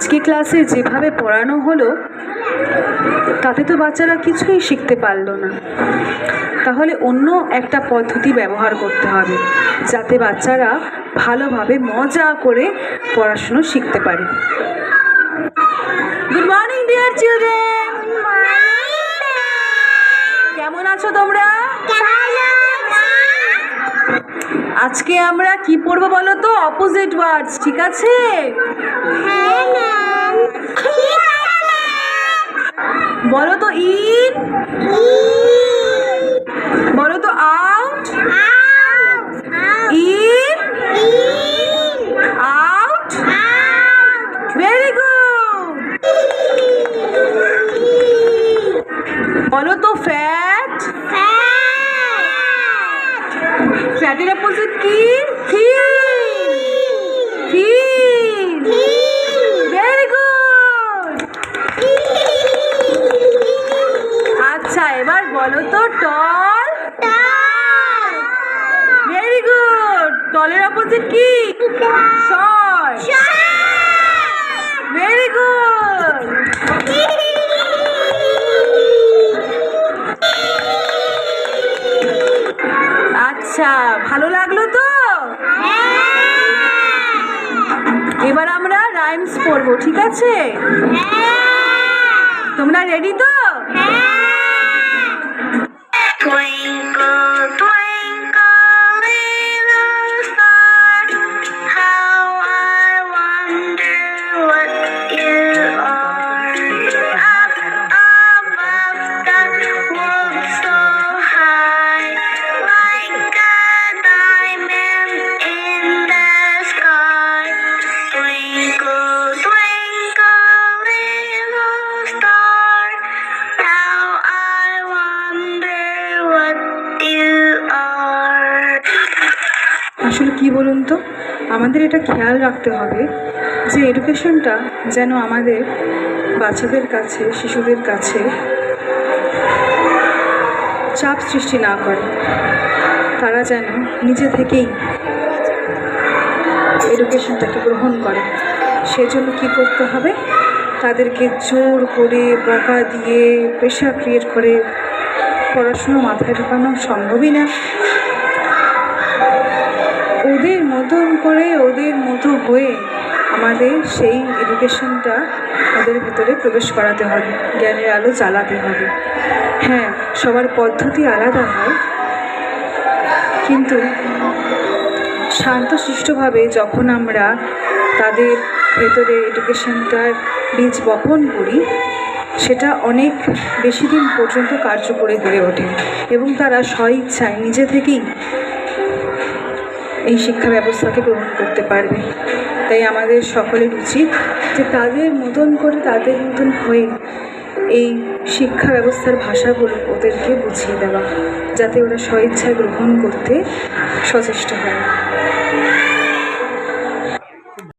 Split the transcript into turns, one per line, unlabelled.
আজকে ক্লাসে যেভাবে পড়ানো হলো তাতে তো বাচ্চারা কিছুই শিখতে পারলো না। তাহলে অন্য একটা পদ্ধতি ব্যবহার করতে হবে যাতে বাচ্চারা ভালোভাবে মজা করে পড়াশুনো শিখতে পারে। গুড মর্নিং ডিয়ার চিলড্রেন, কেমন আছো তোমরা? আজকে আমরা কি পড়বো বলো তো? অপোজিট ওয়ার্ডস, ঠিক আছে? বলো তো ইন, বলো তো out, in, out. Very good. বলো তো ফ্যাট, ফ্যাটের অপোজিট কি? Thin, thin. Very good. আচ্ছা, এবার বলো তো টল, ভেরি গুড। টলের অপোজিট কি? Short, very good. আচ্ছা, ভালো লাগলো তো? এবার আমরা রাইমস পড়বো, ঠিক আছে? তোমরা রেডি তো?
Twinkle, twinkle, little star, how I wonder what you are. Up above the world so high, like a diamond in the sky. Twinkle, twinkle, little star, how I wonder what you are.
আসলে কি বলুন তো, আমাদের এটা খেয়াল রাখতে হবে যে এডুকেশনটা যেন আমাদের বাচ্চাদের কাছে, শিশুদের কাছে চাপ সৃষ্টি না করে। তারা যেন নিজে থেকেই এডুকেশনটাকে গ্রহণ করে। সেজন্য কী করতে হবে? তাদেরকে জোর করে, বকা দিয়ে, প্রেশার ক্রিয়েট করে পড়াশুনো মাথায় ঢোকানো সম্ভবই না। ওদের মতন করে, ওদের মতো হয়ে আমাদের সেই এডুকেশনটা ওদের ভিতরে প্রবেশ করাতে হবে, জ্ঞানের আলো জ্বালাতে হবে। হ্যাঁ, সবার পদ্ধতি আলাদা হয়, কিন্তু শান্তশিষ্টভাবে যখন আমরা তাদের ভেতরে এডুকেশনটার বীজ বপন করি, সেটা অনেক বেশি দিন পর্যন্ত কার্যকরী হয়ে ওঠে এবং তারা স্বইচ্ছায় নিজে থেকেই এই শিক্ষা ব্যবস্থাকে গ্রহণ করতে পারবে। তাই আমাদের সকলের উচিত যে তাদের মতন করে, তাদের মতন হয়ে এই শিক্ষা ব্যবস্থার ভাষাগুলো ওদেরকে বুঝিয়ে দেওয়া, যাতে ওরা স্বইচ্ছায় গ্রহণ করতে সচেষ্ট হয়।